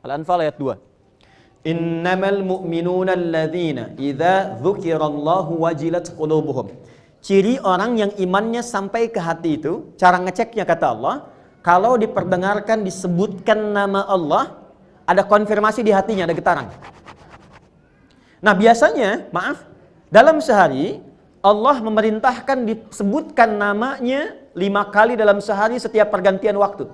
Al-Anfal ayat 2. Innamal mu'minuna alladzina idza dzukirallahu wajilat qulubuhum. Ciri orang yang imannya sampai ke hati itu, cara ngeceknya kata Allah, kalau diperdengarkan disebutkan nama Allah, ada konfirmasi di hatinya, ada getaran. Nah biasanya, maaf, dalam sehari Allah memerintahkan disebutkan namanya 5 kali dalam sehari setiap pergantian waktu.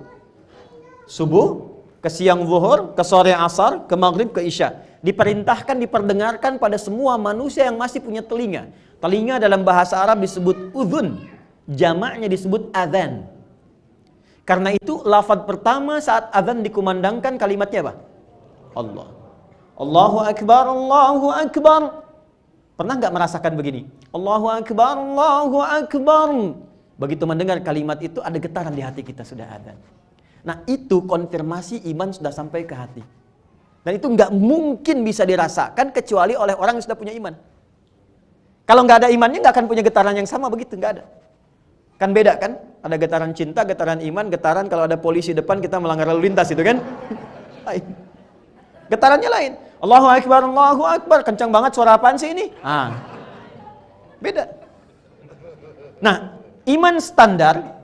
Subuh, ke siang zuhur, ke sore asar, ke maghrib, ke isya. Diperintahkan, diperdengarkan pada semua manusia yang masih punya telinga. Telinga dalam bahasa Arab disebut udhun, jamaknya disebut adzan. Karena itu lafaz pertama saat adzan dikumandangkan kalimatnya apa? Allah. Allahu Akbar, Allahu Akbar. Pernah nggak merasakan begini? Allahu Akbar, Allahu Akbar. Begitu mendengar kalimat itu ada getaran di hati kita, sudah adzan. Nah itu konfirmasi iman sudah sampai ke hati. Dan itu nggak mungkin bisa dirasakan kecuali oleh orang yang sudah punya iman. Kalau nggak ada imannya nggak akan punya getaran yang sama begitu, nggak ada. Kan beda kan? Ada getaran cinta, getaran iman, getaran kalau ada polisi depan kita melanggar lalu lintas itu kan? Lain. Getarannya lain. Allahu Akbar, Allahu Akbar. Kencang banget suara apaan sih ini? Beda. Nah, iman standar,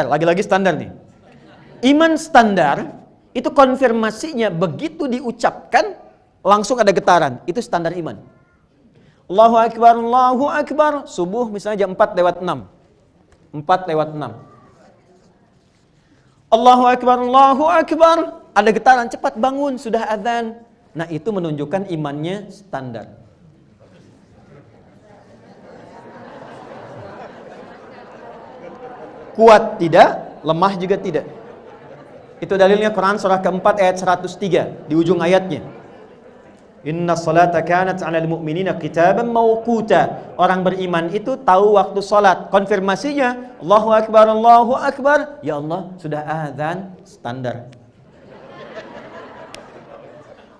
lagi-lagi standar nih. Iman standar itu konfirmasinya begitu diucapkan langsung ada getaran. Itu standar iman. Allahu Akbar, Allahu Akbar. Subuh misalnya jam 4:06. 4:06. Allahu Akbar, Allahu Akbar. Ada getaran, cepat bangun, sudah adzan. Nah itu menunjukkan imannya standar. Kuat tidak, lemah juga tidak. Itu dalilnya Quran surah keempat ayat 103 di ujung ayatnya. Inna salata kanat 'alal mu'minina kitaban mawquta. Orang beriman itu tahu waktu salat. Konfirmasinya Allahu Akbar, Allahu Akbar. Ya Allah, sudah azan standar.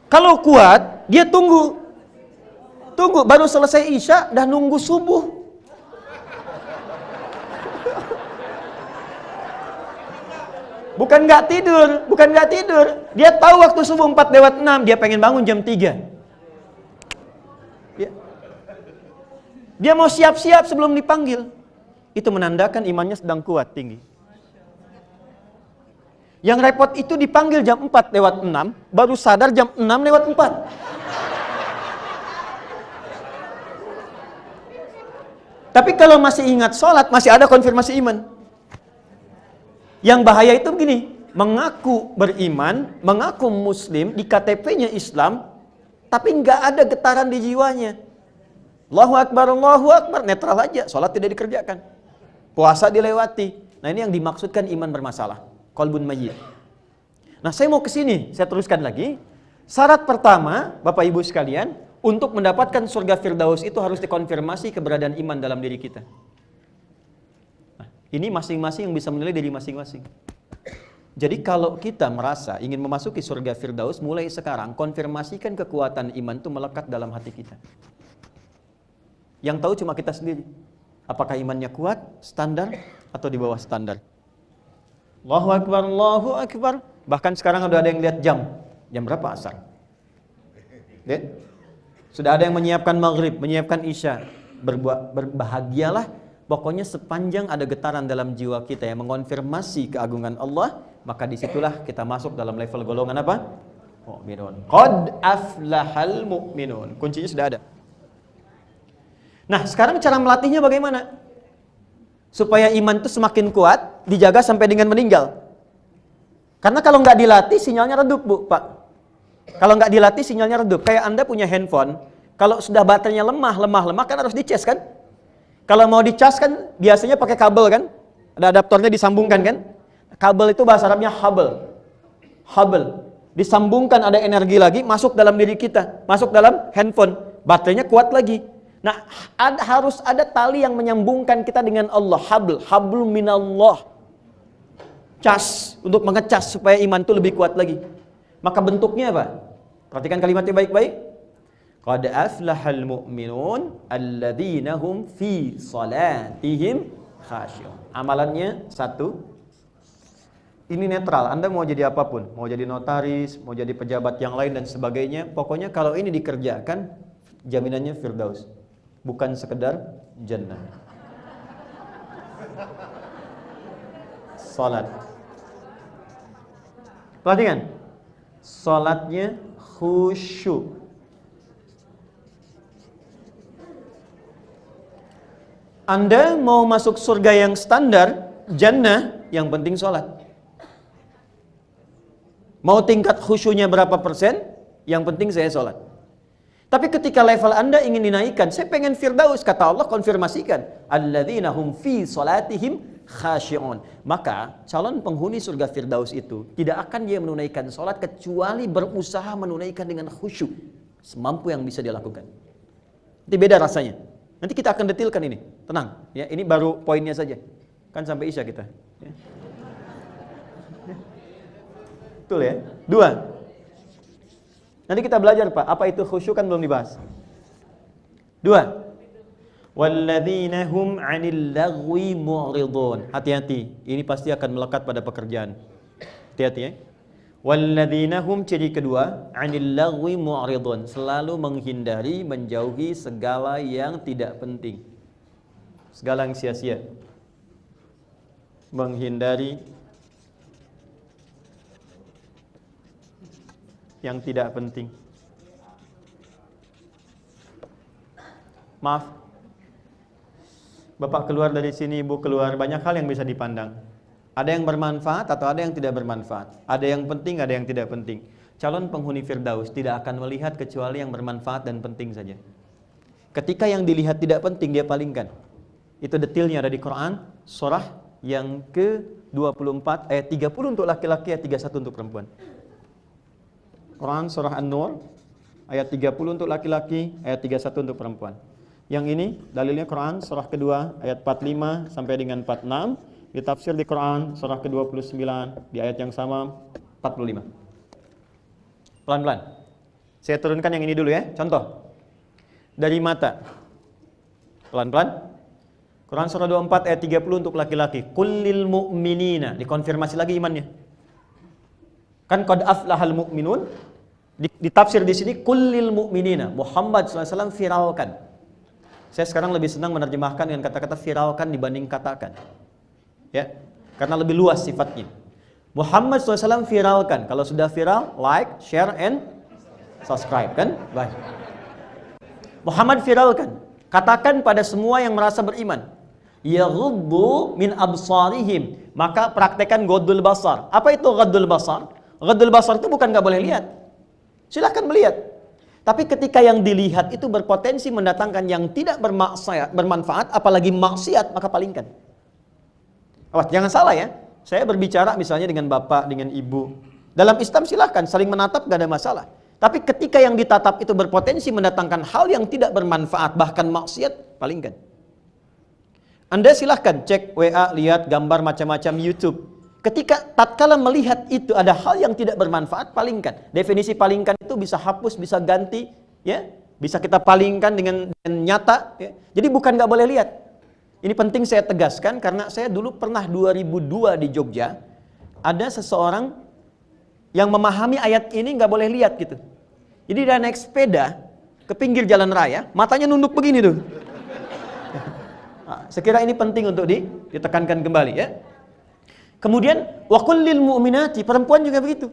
Kalau kuat, dia tunggu baru selesai isya dah nunggu subuh. Bukan nggak tidur. Dia tahu waktu subuh 4:06, dia pengen bangun jam 3. Dia mau siap-siap sebelum dipanggil. Itu menandakan imannya sedang kuat, tinggi. Yang repot itu dipanggil jam 4:06, baru sadar jam 6:04. Tapi kalau masih ingat sholat, masih ada konfirmasi iman. Yang bahaya itu begini, mengaku beriman, mengaku muslim, di KTP-nya Islam, tapi nggak ada getaran di jiwanya. Allahu Akbar, netral aja, sholat tidak dikerjakan. Puasa dilewati. Nah ini yang dimaksudkan iman bermasalah. Qalbun mayyit. Nah saya mau ke sini, saya teruskan lagi. Syarat pertama, Bapak Ibu sekalian, untuk mendapatkan surga Firdaus itu harus dikonfirmasi keberadaan iman dalam diri kita. Nah, ini masing-masing yang bisa menilai diri masing-masing. Jadi kalau kita merasa ingin memasuki surga Firdaus, mulai sekarang konfirmasikan kekuatan iman itu melekat dalam hati kita. Yang tahu cuma kita sendiri. Apakah imannya kuat, standar, atau di bawah standar. Allahu Akbar, Allahu Akbar. Bahkan sekarang udah ada yang lihat jam. Jam berapa asar? Lihat. Sudah ada yang menyiapkan maghrib, menyiapkan isya. Berbahagialah. Pokoknya sepanjang ada getaran dalam jiwa kita yang mengonfirmasi keagungan Allah, maka disitulah kita masuk dalam level golongan apa? Mu'minun. Qad aflahal mu'minun. Kuncinya sudah ada. Nah sekarang cara melatihnya bagaimana? Supaya iman itu semakin kuat, dijaga sampai dengan meninggal. Karena kalau nggak dilatih sinyalnya redup, Bu, Pak. Kalau nggak dilatih sinyalnya redup. Kayak Anda punya handphone, kalau sudah baterainya lemah kan harus dicas kan? Kalau mau dicas kan biasanya pakai kabel kan? Ada adaptornya disambungkan kan? Kabel itu bahasa Arabnya habel. Disambungkan ada energi lagi masuk dalam diri kita, masuk dalam handphone. Baterainya kuat lagi. Nah, harus ada tali yang menyambungkan kita dengan Allah. Hablum minallah. Cas, untuk mengecas supaya iman itu lebih kuat lagi. Maka bentuknya apa? Perhatikan kalimatnya baik-baik. Qad aflahal mu'minun alladzina hum fi salatihim khasyun. Amalannya 1. Ini netral, Anda mau jadi apapun, mau jadi notaris, mau jadi pejabat yang lain dan sebagainya, pokoknya kalau ini dikerjakan, jaminannya firdaus, bukan sekedar jannah. Salat. Perhatikan, salatnya khusyuk. Anda mau masuk surga yang standar, jannah, yang penting salat. Mau tingkat khusyunya berapa persen? Yang penting saya sholat. Tapi ketika level Anda ingin dinaikkan, saya pengen firdaus, kata Allah konfirmasikan, alladzina hum fi sholatihim khashi'un. Maka calon penghuni surga firdaus itu tidak akan dia menunaikan sholat kecuali berusaha menunaikan dengan khusyuk semampu yang bisa dia lakukan. Itu beda rasanya. Nanti kita akan detilkan ini. Tenang, ya, ini baru poinnya saja. Kan sampai Isya kita. Ya. Betul ya? 2. Nanti kita belajar Pak, apa itu khusyuk kan belum dibahas. 2. Walladzina hum 'anil lagwi mu'ridun. Hati-hati, ini pasti akan melekat pada pekerjaan. Hati-hati ya. Walladzina hum, ciri kedua, 'anil lagwi mu'ridun, selalu menghindari, menjauhi segala yang tidak penting. Segala yang sia-sia. Menghindari yang tidak penting. Maaf, Bapak keluar dari sini, Ibu keluar, banyak hal yang bisa dipandang. Ada yang bermanfaat atau ada yang tidak bermanfaat. Ada yang penting, ada yang tidak penting. Calon penghuni firdaus tidak akan melihat kecuali yang bermanfaat dan penting saja. Ketika yang dilihat tidak penting, dia palingkan. Itu detailnya ada di Quran, surah yang ke-24, ayat 30 untuk laki-laki, ayat 31 untuk perempuan. Quran surah An-Nur ayat 30 untuk laki-laki, ayat 31 untuk perempuan. Yang ini dalilnya Quran surah kedua ayat 45 sampai dengan 46, ditafsir di Quran surah ke-29 di ayat yang sama 45. Pelan-pelan. Saya turunkan yang ini dulu ya. Contoh. Dari mata. Pelan-pelan. Quran surah 24 ayat 30 untuk laki-laki. Kullil mu'minina, dikonfirmasi lagi imannya. Kan qad aflahal mu'minun. Ditafsir di sini kullil mu'minina, Muhammad SAW viralkan. Saya sekarang lebih senang menerjemahkan dengan kata-kata viralkan dibanding katakan. Ya, karena lebih luas sifatnya. Muhammad SAW viralkan. Kalau sudah viral, like, share, and subscribe kan? Baik. Muhammad viralkan. Katakan pada semua yang merasa beriman, yaghuddu min absarihim, maka praktekkan ghaddul basar. Apa itu ghaddul basar? Ghaddul basar itu bukan nggak boleh lihat. Silahkan melihat. Tapi ketika yang dilihat itu berpotensi mendatangkan yang tidak bermanfaat, apalagi maksiat, maka palingkan. Awas, jangan salah ya. Saya berbicara misalnya dengan bapak, dengan ibu. Dalam Islam silahkan, saling menatap gak ada masalah. Tapi ketika yang ditatap itu berpotensi mendatangkan hal yang tidak bermanfaat, bahkan maksiat, palingkan. Anda silahkan cek WA, lihat gambar macam-macam YouTube. Ketika tatkala melihat itu ada hal yang tidak bermanfaat, palingkan. Definisi palingkan itu bisa hapus, bisa ganti, ya, bisa kita palingkan dengan nyata. Ya. Jadi bukan nggak boleh lihat. Ini penting saya tegaskan karena saya dulu pernah 2002 di Jogja, ada seseorang yang memahami ayat ini nggak boleh lihat gitu. Jadi dia naik sepeda ke pinggir jalan raya, matanya nunduk begini tuh. Nah, sekira ini penting untuk ditekankan kembali ya. Kemudian wa kullil mu'minati, perempuan juga begitu.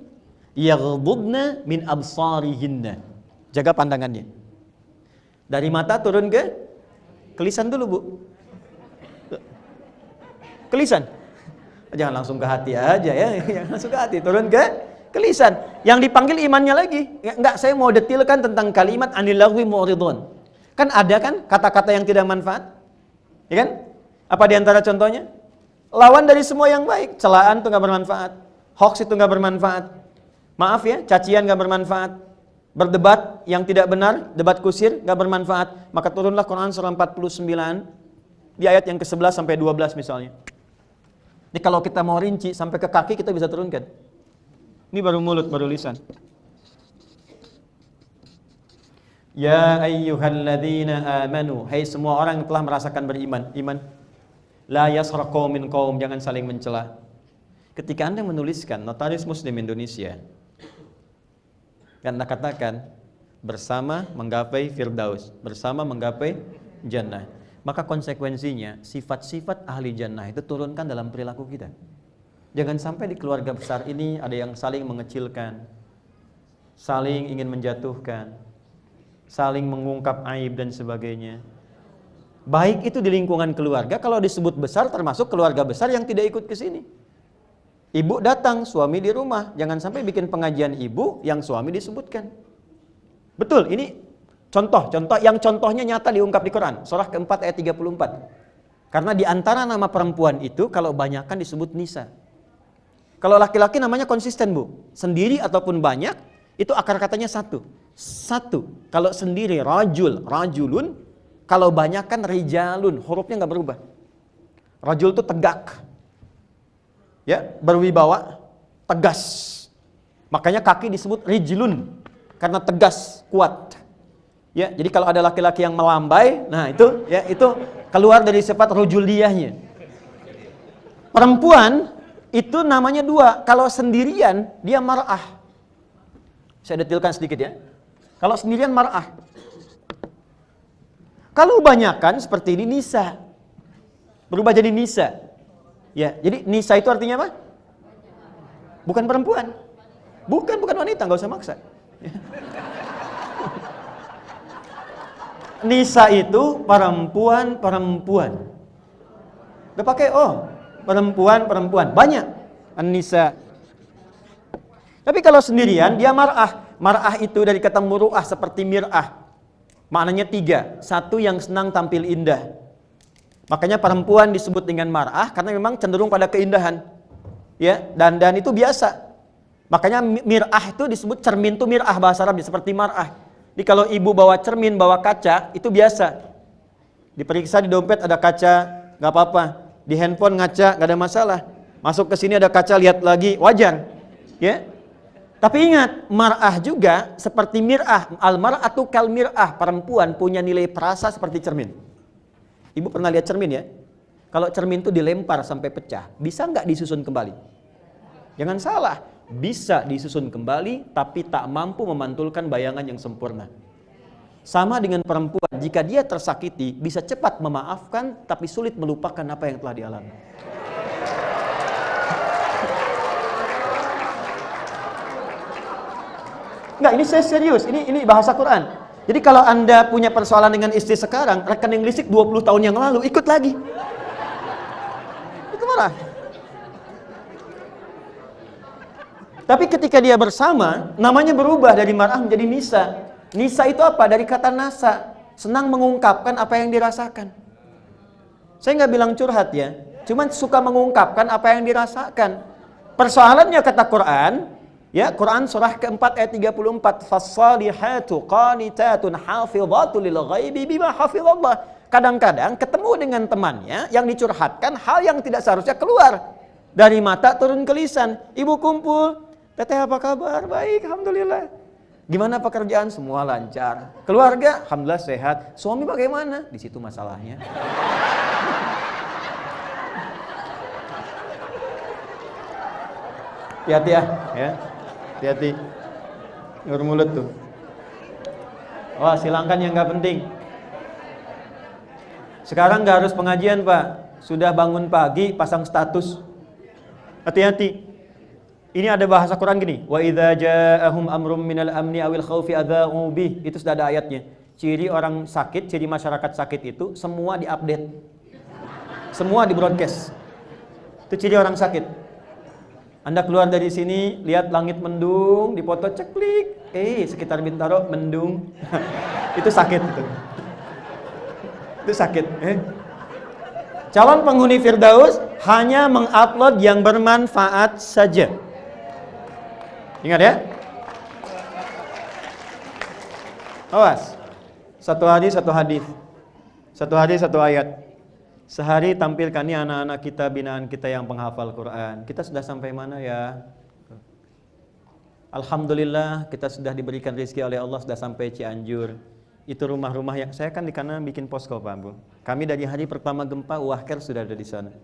Yaghdudna min absarihinna. Jaga pandangannya. Dari mata turun ke lisan dulu, Bu. Ke lisan. Jangan langsung ke hati aja ya, jangan langsung ke hati, turun ke lisan. Yang dipanggil imannya lagi. Enggak, saya mau detilkan tentang kalimat anil lagwi mu'ridun. Kan ada kan kata-kata yang tidak manfaat? Ya kan? Apa di antara contohnya? Lawan dari semua yang baik. Celaan itu gak bermanfaat. Hoax itu gak bermanfaat. Maaf ya, cacian gak bermanfaat. Berdebat yang tidak benar, debat kusir gak bermanfaat. Maka turunlah Quran surah 49 di ayat yang ke-11 sampai 12 misalnya. Ini kalau kita mau rinci sampai ke kaki kita bisa turunkan. Ini baru mulut, baru lisan. Ya ayyuhalladzina amanu, hai semua orang yang telah merasakan beriman. Iman. La yasra qaumin qaum, jangan saling mencela. Ketika Anda menuliskan Notaris Muslim Indonesia, Anda katakan bersama menggapai Firdaus, bersama menggapai Jannah, maka konsekuensinya sifat-sifat ahli Jannah itu turunkan dalam perilaku kita. Jangan sampai di keluarga besar ini ada yang saling mengecilkan, saling ingin menjatuhkan, saling mengungkap aib dan sebagainya. Baik itu di lingkungan keluarga, kalau disebut besar termasuk keluarga besar yang tidak ikut ke sini. Ibu datang, suami di rumah, jangan sampai bikin pengajian ibu yang suami disebutkan. Betul, ini contoh yang contohnya nyata diungkap di Quran, surah keempat ayat 34. Karena di antara nama perempuan itu kalau banyakan disebut nisa. Kalau laki-laki namanya konsisten, Bu. Sendiri ataupun banyak, itu akar katanya satu. Kalau sendiri rajulun, kalau banyak kan rijalun, hurufnya nggak berubah. Rajul itu tegak, ya, berwibawa, tegas. Makanya kaki disebut rijlun karena tegas, kuat. Ya, jadi kalau ada laki-laki yang melambai, nah itu keluar dari sifat rujuliyahnya. Perempuan itu namanya dua. Kalau sendirian dia mar'ah. Saya detilkan sedikit ya. Kalau sendirian mar'ah. Kalau banyakan seperti ini nisa, berubah jadi nisa. Ya, jadi nisa itu artinya apa? Bukan perempuan, bukan wanita, nggak usah maksa. Ya. Nisa itu perempuan. Udah pakai perempuan banyak. Nisa. Tapi kalau sendirian dia mar'ah. Mar'ah itu dari kata muru'ah seperti mir'ah. Maknanya 3. Satu yang senang tampil indah. Makanya perempuan disebut dengan mar'ah karena memang cenderung pada keindahan. Ya, dan itu biasa. Makanya mir'ah itu disebut cermin itu mir'ah bahasa Arab seperti mar'ah. Jadi kalau ibu bawa cermin, bawa kaca, itu biasa. Diperiksa di dompet ada kaca, nggak apa-apa. Di handphone ngaca, nggak ada masalah. Masuk ke sini ada kaca, lihat lagi, wajar. Ya. Tapi ingat, mar'ah juga seperti mir'ah. Al-mar'atu kal mir'ah. Perempuan punya nilai perasa seperti cermin. Ibu pernah lihat cermin ya? Kalau cermin itu dilempar sampai pecah, bisa nggak disusun kembali? Jangan salah, bisa disusun kembali, tapi tak mampu memantulkan bayangan yang sempurna. Sama dengan perempuan, jika dia tersakiti, bisa cepat memaafkan, tapi sulit melupakan apa yang telah dialami. Enggak, ini saya serius, ini bahasa Quran. Jadi kalau Anda punya persoalan dengan istri sekarang, rekening listrik 20 tahun yang lalu, ikut lagi. Itu malah. Tapi ketika dia bersama, namanya berubah dari mar'ah menjadi nisa. Nisa itu apa? Dari kata nasa, senang mengungkapkan apa yang dirasakan. Saya nggak bilang curhat ya, cuman suka mengungkapkan apa yang dirasakan. Persoalannya kata Quran, ya, Quran surah keempat ayat 34, "Fas-salihatu qanitatun hafidhatul lil ghaibi bima hafizallah." Kadang-kadang ketemu dengan temannya yang dicurhatkan hal yang tidak seharusnya keluar dari mata turun ke lisan. Ibu kumpul, "Teteh apa kabar?" "Baik, alhamdulillah." "Gimana pekerjaan?" "Semua lancar." "Keluarga?" "Alhamdulillah sehat." "Suami bagaimana?" Di situ masalahnya. Hati-hati ya. Hati-hati. Ngur mulut tuh. Wah, silangkan yang nggak penting. Sekarang nggak harus pengajian, Pak. Sudah bangun pagi, pasang status. Hati-hati. Ini ada bahasa Quran gini. Wa idza ja'ahum amrum minal amni awil khaufi adza'u bih. Itu sudah ada ayatnya. Ciri orang sakit, ciri masyarakat sakit itu semua diupdate. Semua di-broadcast. Itu ciri orang sakit. Anda keluar dari sini, lihat langit mendung, dipoto ceklik, sekitar Bintaro mendung. Itu sakit itu. Itu sakit. Calon penghuni Firdaus hanya mengupload yang bermanfaat saja. Ingat ya. Awas. Satu hari satu hadis. Satu hari satu ayat. Sehari tampilkan nih anak-anak kita, binaan kita yang penghafal Quran. Kita sudah sampai mana ya? Alhamdulillah kita sudah diberikan rezeki oleh Allah, sudah sampai Cianjur. Itu rumah-rumah yang saya kan di kanan bikin posko, Pak Bu. Kami dari hari pertama gempa Wahker sudah ada di sana.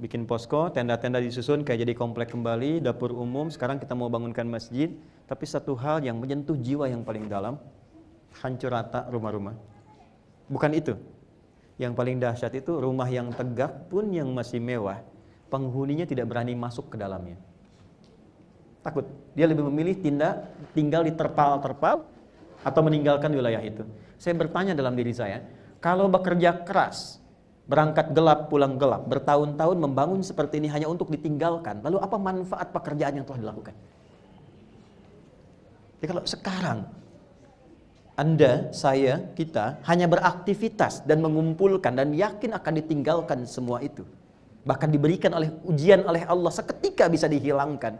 bikin posko, tenda-tenda disusun kayak jadi komplek kembali, dapur umum, sekarang kita mau bangunkan masjid, tapi satu hal yang menyentuh jiwa yang paling dalam, hancur rata rumah-rumah. Bukan itu. Yang paling dahsyat itu rumah yang tegak pun yang masih mewah, penghuninya tidak berani masuk ke dalamnya. Takut. Dia lebih memilih tinggal di terpal-terpal atau meninggalkan wilayah itu. Saya bertanya dalam diri saya, kalau bekerja keras, berangkat gelap, pulang gelap, bertahun-tahun membangun seperti ini hanya untuk ditinggalkan, lalu apa manfaat pekerjaan yang telah dilakukan? Jadi kalau sekarang Anda, saya, kita hanya beraktivitas dan mengumpulkan dan yakin akan ditinggalkan semua itu, bahkan diberikan oleh ujian oleh Allah seketika bisa dihilangkan,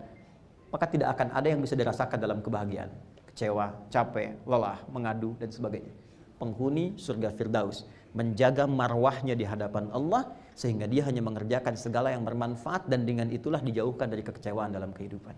maka tidak akan ada yang bisa dirasakan dalam kebahagiaan. Kecewa, capek, lelah, mengadu, dan sebagainya. Penghuni surga Firdaus menjaga marwahnya di hadapan Allah sehingga dia hanya mengerjakan segala yang bermanfaat dan dengan itulah dijauhkan dari kekecewaan dalam kehidupan.